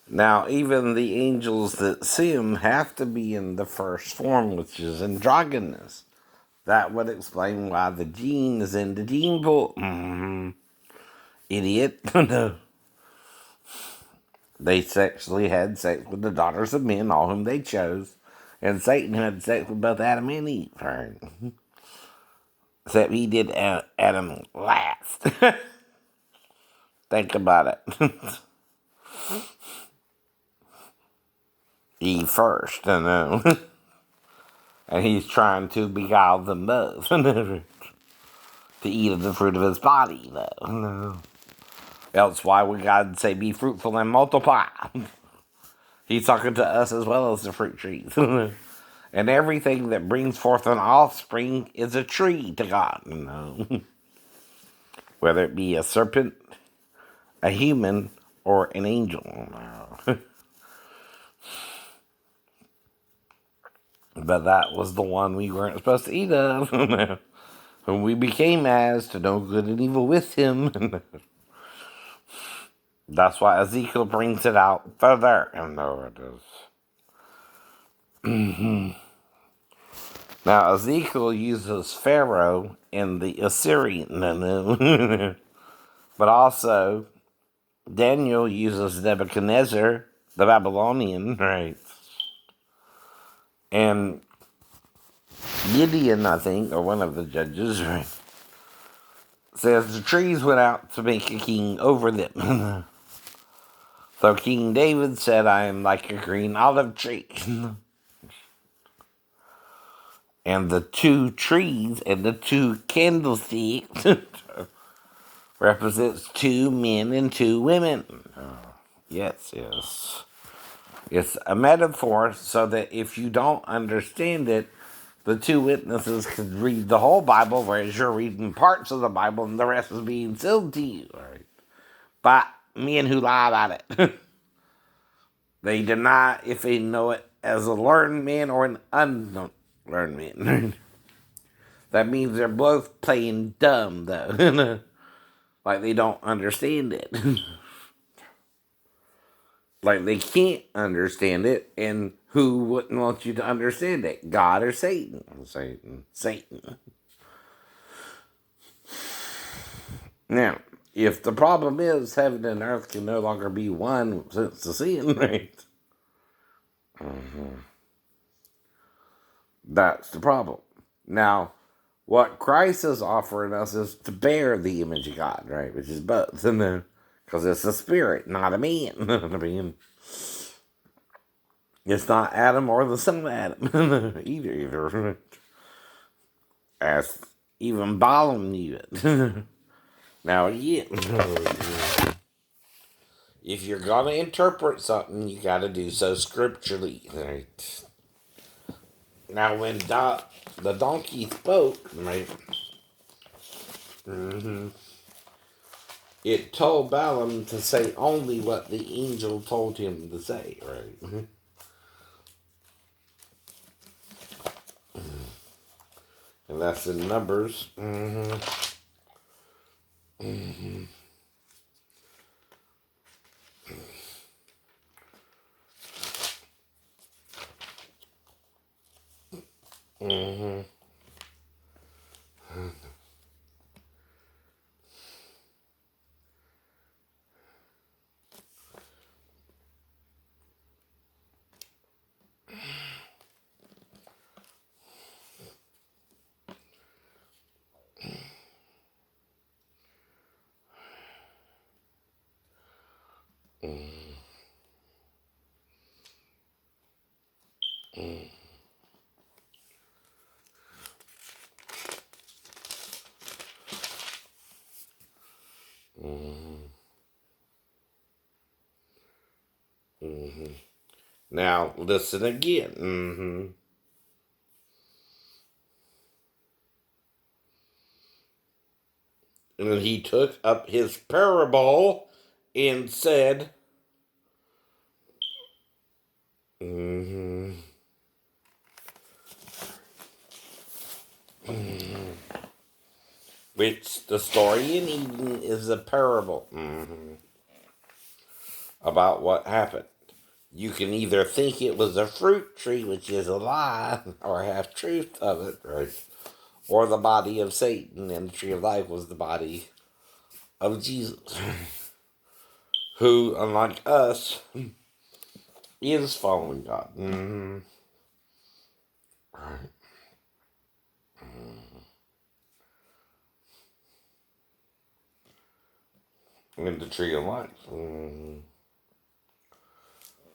Now, even the angels that see him have to be in the first form, which is androgynous. That would explain why the gene is in the gene pool. Idiot. No. They sexually had sex with the daughters of men, all whom they chose. And Satan had sex with both Adam and Eve. Right? Except he did Adam last. Think about it. Eve first, I know. And he's trying to beguile them both. To eat of the fruit of his body, though. No. Else why would God say, be fruitful and multiply? He's talking to us as well as the fruit trees. And everything that brings forth an offspring is a tree to God. Whether it be a serpent, a human, or an angel. But that was the one we weren't supposed to eat of. Whom we became as to know good and evil with him. That's why Ezekiel brings it out further. And there it is. Now, Ezekiel uses Pharaoh in the Assyrian. But also, Daniel uses Nebuchadnezzar, the Babylonian, right? And Gideon, I think, or one of the judges, right, says the trees went out to make a king over them. So King David said, I am like a green olive tree. And the two trees and the two candlesticks represents two men and two women. Yes. It's a metaphor so that if you don't understand it, the two witnesses could read the whole Bible, whereas you're reading parts of the Bible and the rest is being sealed to you. Right? By men who lie about it. They deny if they know it as a learned man or an unlearned man. That means they're both playing dumb, though. Like they don't understand it. Like they can't understand it, and who wouldn't want you to understand it? God or Satan? Satan. Now, if the problem is heaven and earth can no longer be one since the sin, right? That's the problem. Now, what Christ is offering us is to bear the image of God, right? Which is both, because it's a spirit, not a man. I mean, it's not Adam or the son of Adam either. As even Balaam knew it. Now, again, if you're gonna interpret something, you got to do so scripturally, right? Now, when the donkey spoke, right? It told Balaam to say only what the angel told him to say, right? And that's in Numbers. Now, listen again. And he took up his parable and said, which the story in Eden is a parable about what happened. You can either think it was a fruit tree, which is a lie, or half truth of it, right? Or the body of Satan, and the tree of life was the body of Jesus, who, unlike us, is following God. Mm-hmm. Right. In the tree of life. Mm-hmm.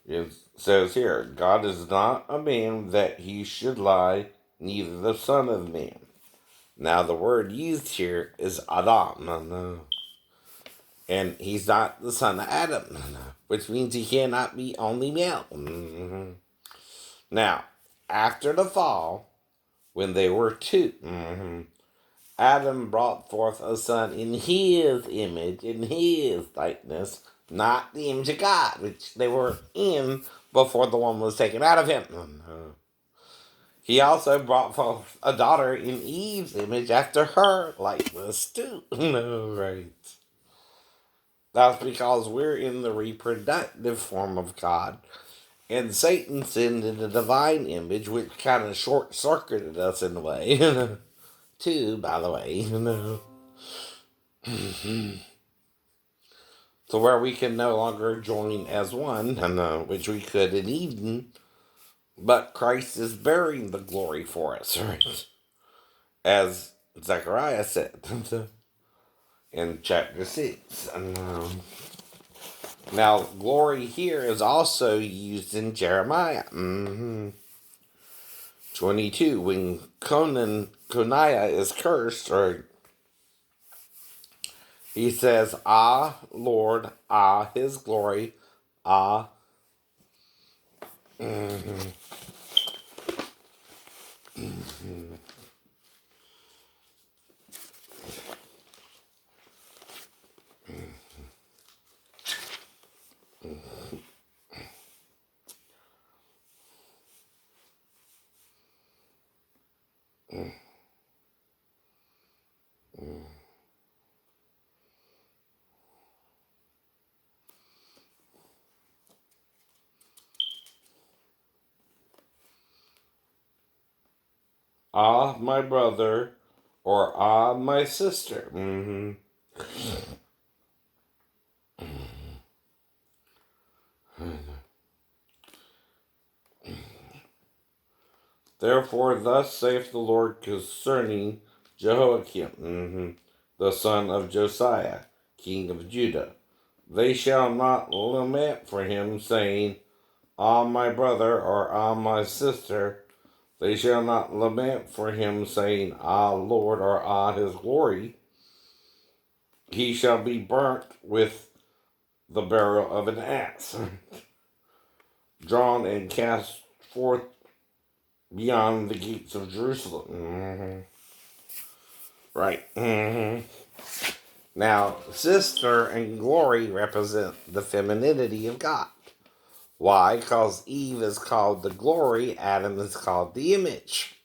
It says here, God is not a man that he should lie, neither the Son of Man. Now, the word used here is Adam, and he's not the son of Adam, which means he cannot be only male. Mm-hmm. Now, after the fall, when they were two, Adam brought forth a son in his image, in his likeness, not the image of God, which they were in before the woman was taken out of him. He also brought forth a daughter in Eve's image after her likeness too. No, right. That's because we're in the reproductive form of God. And Satan sinned in the divine image, which kind of short circuited us in a way. Too, by the way. So where we can no longer join as one, which we could in Eden, but Christ is bearing the glory for us, right? As Zechariah said in chapter 6. Now, glory here is also used in Jeremiah 22, when Coniah is cursed, or he says, "Ah, Lord, ah, his glory, ah." Mm-hmm. Mm-hmm. Ah, my brother, or ah, my sister. Mm-hmm. Therefore, thus saith the Lord concerning Jehoiakim, the son of Josiah, king of Judah. They shall not lament for him, saying, Ah, my brother, or Ah, my sister. They shall not lament for him, saying, Ah, Lord, or Ah, his glory. He shall be burnt with the barrel of an axe, drawn and cast forth beyond the gates of Jerusalem. Mm-hmm. Right. Mm-hmm. Now, sister and glory represent the femininity of God. Why? Because Eve is called the glory, Adam is called the image.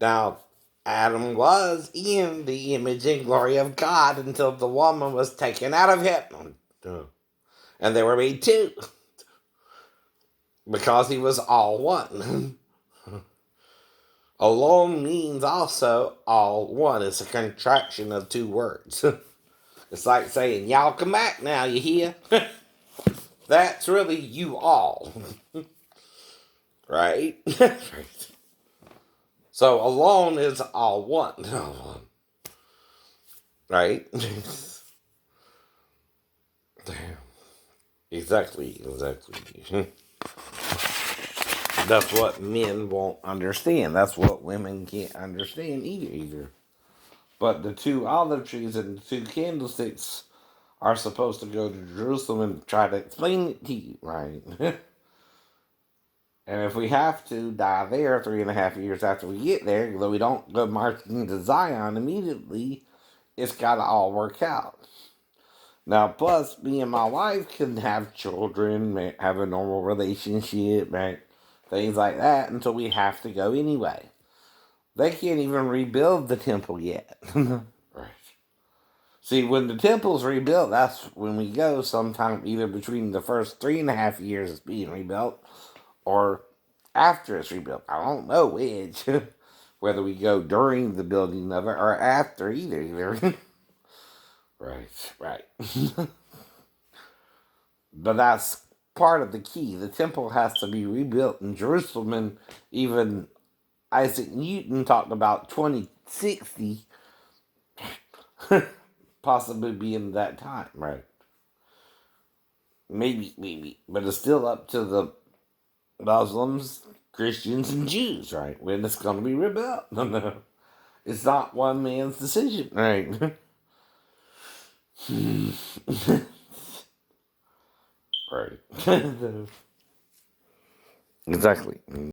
Now, Adam was in the image and glory of God until the woman was taken out of him. And they were made two. Because he was all one. Alone means also all one. It's a contraction of two words. It's like saying, y'all come back now, you hear? That's really you all. Right? So alone is all one. Right? Exactly. That's what men won't understand. That's what women can't understand either. But the two olive trees and the two candlesticks are supposed to go to Jerusalem and try to explain it to you, right? And if we have to die there 3.5 years after we get there, though we don't go marching to Zion immediately, it's got to all work out. Now, plus, me and my wife can have children, have a normal relationship, right? Things like that until we have to go anyway. They can't even rebuild the temple yet. Right. See, when the temple's rebuilt, that's when we go sometime either between the first 3.5 years it's being rebuilt or after it's rebuilt. I don't know which. Whether we go during the building of it or after either. Right, right. But that's part of the key. The temple has to be rebuilt in Jerusalem, and even Isaac Newton talked about 2060 possibly being that time, right? Maybe. But it's still up to the Muslims, Christians, and Jews, right? When it's going to be rebuilt. It's not one man's decision, right? Right. Exactly.